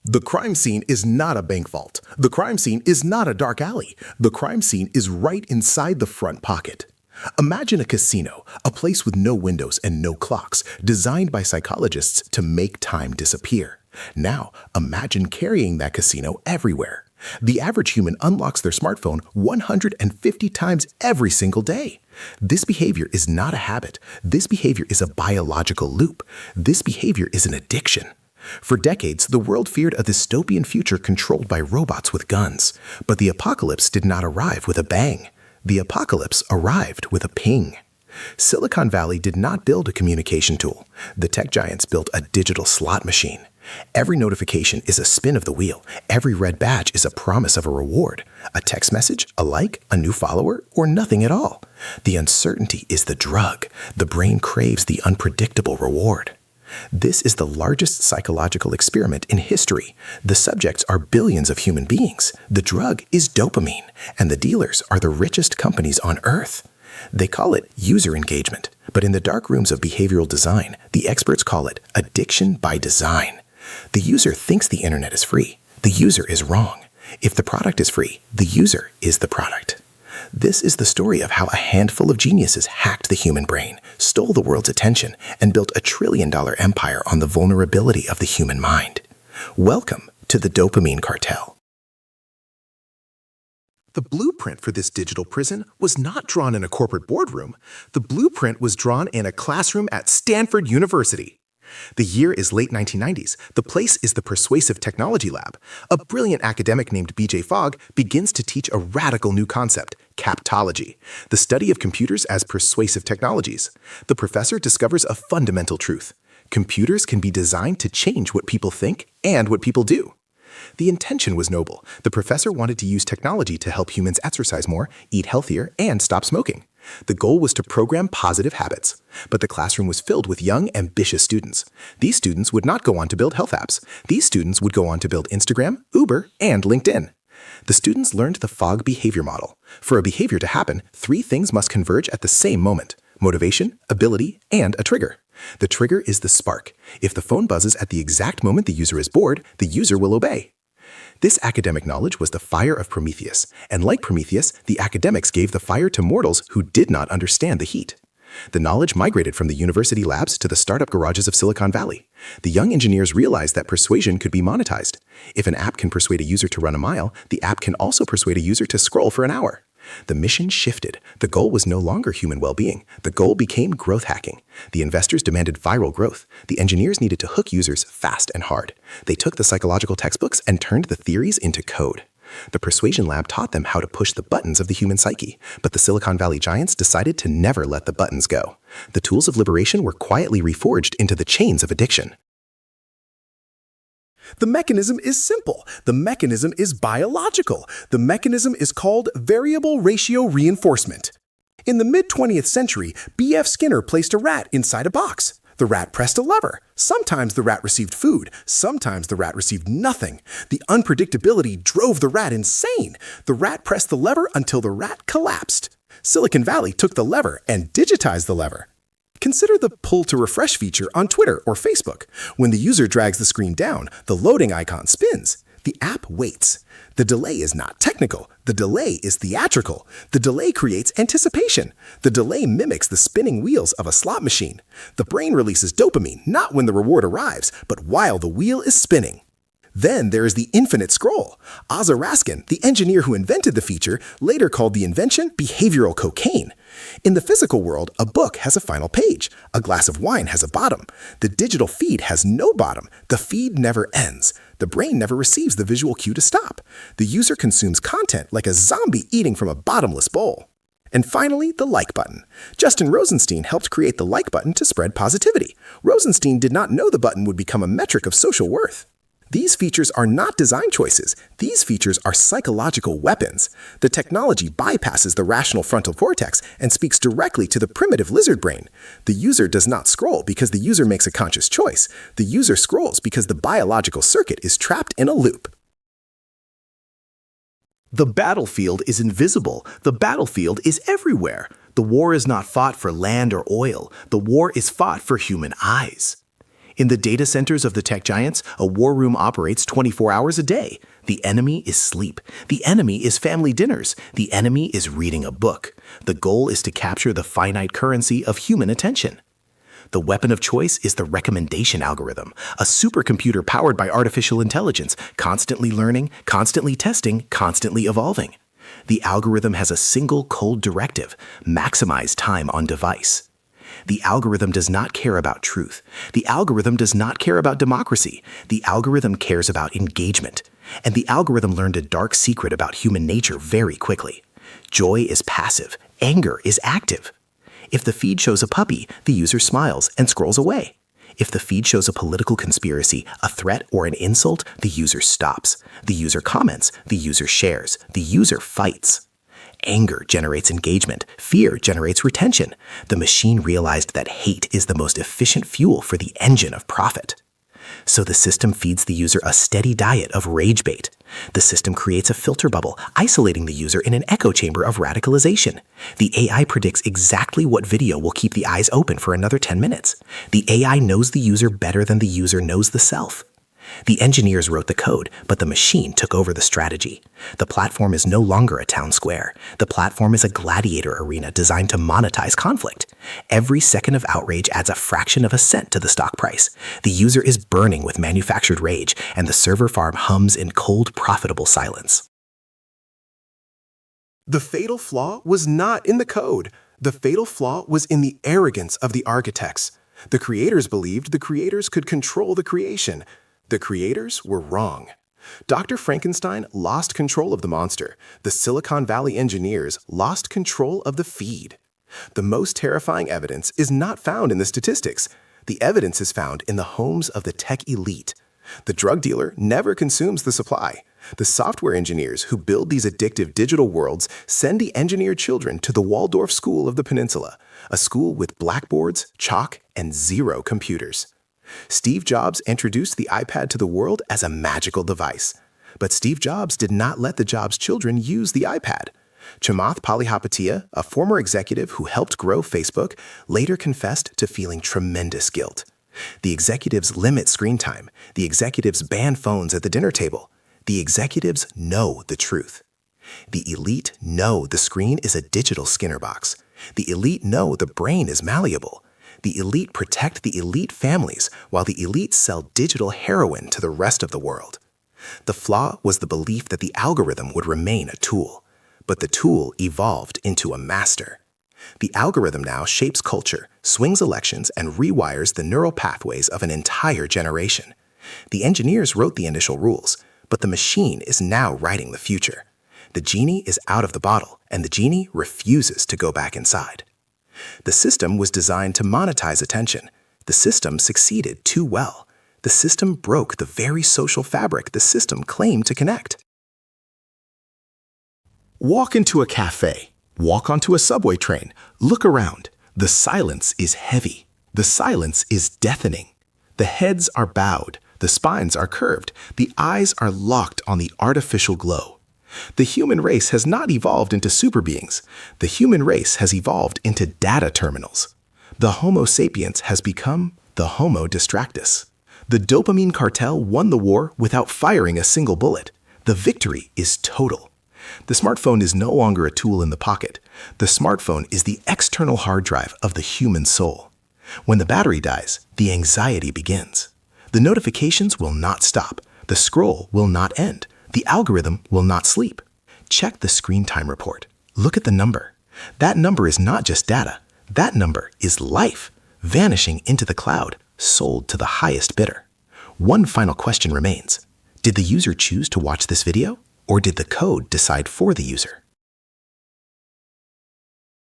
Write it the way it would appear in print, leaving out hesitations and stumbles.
The crime scene is not a bank vault. The crime scene is not a dark alley. The crime scene is right inside the front pocket. Imagine a casino, a place with no windows and no clocks, designed by psychologists to make time disappear. Now, imagine carrying that casino everywhere. The average human unlocks their smartphone 150 times every single day. This behavior is not a habit. This behavior is a biological loop. This behavior is an addiction. For decades, the world feared a dystopian future controlled by robots with guns. But the apocalypse did not arrive with a bang. The apocalypse arrived with a ping. Silicon Valley did not build a communication tool. The tech giants built a digital slot machine. Every notification is a spin of the wheel. Every red badge is a promise of a reward. A text message, a like, a new follower, or nothing at all. The uncertainty is the drug. The brain craves the unpredictable reward. This is the largest psychological experiment in history. The subjects are billions of human beings. The drug is dopamine, and the dealers are the richest companies on Earth. They call it user engagement, but in the dark rooms of behavioral design, the experts call it addiction by design. The user thinks the internet is free. The user is wrong. If the product is free, the user is the product. This is the story of how a handful of geniuses hacked the human brain, stole the world's attention, and built a trillion-dollar empire on the vulnerability of the human mind. Welcome to the Dopamine Cartel. The blueprint for this digital prison was not drawn in a corporate boardroom. The blueprint was drawn in a classroom at Stanford University. The year is late 1990s. The place is the Persuasive Technology Lab. A brilliant academic named B.J. Fogg begins to teach a radical new concept, captology, the study of computers as persuasive technologies. The professor discovers a fundamental truth. Computers can be designed to change what people think and what people do. The intention was noble. The professor wanted to use technology to help humans exercise more, eat healthier, and stop smoking. The goal was to program positive habits. But the classroom was filled with young, ambitious students. These students would not go on to build health apps. These students would go on to build Instagram, Uber, and LinkedIn. The students learned the Fogg behavior model. For a behavior to happen, 3 things must converge at the same moment: motivation, ability, and a trigger. The trigger is the spark. If the phone buzzes at the exact moment the user is bored, the user will obey. This academic knowledge was the fire of Prometheus, and like Prometheus, the academics gave the fire to mortals who did not understand the heat. The knowledge migrated from the university labs to the startup garages of Silicon Valley. The young engineers realized that persuasion could be monetized. If an app can persuade a user to run a mile, the app can also persuade a user to scroll for an hour. The mission shifted. The goal was no longer human well-being. The goal became growth hacking. The investors demanded viral growth. The engineers needed to hook users fast and hard. They took the psychological textbooks and turned the theories into code. The persuasion lab taught them how to push the buttons of the human psyche, but the Silicon Valley giants decided to never let the buttons go. The tools of liberation were quietly reforged into the chains of addiction. The mechanism is simple. The mechanism is biological. The mechanism is called variable ratio reinforcement. In the mid-20th century, B.F. Skinner placed a rat inside a box. The rat pressed a lever. Sometimes the rat received food. Sometimes the rat received nothing. The unpredictability drove the rat insane. The rat pressed the lever until the rat collapsed. Silicon Valley took the lever and digitized the lever. Consider the pull to refresh feature on Twitter or Facebook. When the user drags the screen down, the loading icon spins. The app waits. The delay is not technical. The delay is theatrical. The delay creates anticipation. The delay mimics the spinning wheels of a slot machine. The brain releases dopamine not when the reward arrives, but while the wheel is spinning. Then there is the infinite scroll. Ozzy Raskin, the engineer who invented the feature, later called the invention behavioral cocaine. In the physical world, a book has a final page. A glass of wine has a bottom. The digital feed has no bottom. The feed never ends. The brain never receives the visual cue to stop. The user consumes content like a zombie eating from a bottomless bowl. And finally, the like button. Justin Rosenstein helped create the like button to spread positivity. Rosenstein did not know the button would become a metric of social worth. These features are not design choices. These features are psychological weapons. The technology bypasses the rational frontal cortex and speaks directly to the primitive lizard brain. The user does not scroll because the user makes a conscious choice. The user scrolls because the biological circuit is trapped in a loop. The battlefield is invisible. The battlefield is everywhere. The war is not fought for land or oil. The war is fought for human eyes. In the data centers of the tech giants, a war room operates 24 hours a day. The enemy is sleep. The enemy is family dinners. The enemy is reading a book. The goal is to capture the finite currency of human attention. The weapon of choice is the recommendation algorithm, a supercomputer powered by artificial intelligence, constantly learning, constantly testing, constantly evolving. The algorithm has a single cold directive: maximize time on device. The algorithm does not care about truth. The algorithm does not care about democracy. The algorithm cares about engagement. And the algorithm learned a dark secret about human nature very quickly. Joy is passive. Anger is active. If the feed shows a puppy, the user smiles and scrolls away. If the feed shows a political conspiracy, a threat, or an insult, the user stops. The user comments. The user shares. The user fights. Anger generates engagement. Fear generates retention. The machine realized that hate is the most efficient fuel for the engine of profit. So the system feeds the user a steady diet of rage bait. The system creates a filter bubble, isolating the user in an echo chamber of radicalization. The AI predicts exactly what video will keep the eyes open for another 10 minutes. The AI knows the user better than the user knows the self. The engineers wrote the code, but the machine took over the strategy. The platform is no longer a town square. The platform is a gladiator arena designed to monetize conflict. Every second of outrage adds a fraction of a cent to the stock price. The user is burning with manufactured rage, and the server farm hums in cold, profitable silence. The fatal flaw was not in the code. The fatal flaw was in the arrogance of the architects. The creators believed the creators could control the creation. The creators were wrong. Dr. Frankenstein lost control of the monster. The Silicon Valley engineers lost control of the feed. The most terrifying evidence is not found in the statistics. The evidence is found in the homes of the tech elite. The drug dealer never consumes the supply. The software engineers who build these addictive digital worlds send the engineered children to the Waldorf School of the Peninsula, a school with blackboards, chalk, and zero computers. Steve Jobs introduced the iPad to the world as a magical device. But Steve Jobs did not let the Jobs children use the iPad. Chamath Palihapitiya, a former executive who helped grow Facebook, later confessed to feeling tremendous guilt. The executives limit screen time. The executives ban phones at the dinner table. The executives know the truth. The elite know the screen is a digital Skinner box. The elite know the brain is malleable. The elite protect the elite families, while the elite sell digital heroin to the rest of the world. The flaw was the belief that the algorithm would remain a tool, but the tool evolved into a master. The algorithm now shapes culture, swings elections, and rewires the neural pathways of an entire generation. The engineers wrote the initial rules, but the machine is now writing the future. The genie is out of the bottle, and the genie refuses to go back inside. The system was designed to monetize attention. The system succeeded too well. The system broke the very social fabric the system claimed to connect. Walk into a cafe. Walk onto a subway train. Look around. The silence is heavy. The silence is deafening. The heads are bowed. The spines are curved. The eyes are locked on the artificial glow. The human race has not evolved into super beings. The human race has evolved into data terminals. The Homo sapiens has become the Homo distractus. The Dopamine Cartel won the war without firing a single bullet. The victory is total. The smartphone is no longer a tool in the pocket. The smartphone is the external hard drive of the human soul. When the battery dies, the anxiety begins. The notifications will not stop. The scroll will not end. The algorithm will not sleep. Check the screen time report. Look at the number. That number is not just data. That number is life, vanishing into the cloud, sold to the highest bidder. One final question remains. Did the user choose to watch this video, or did the code decide for the user?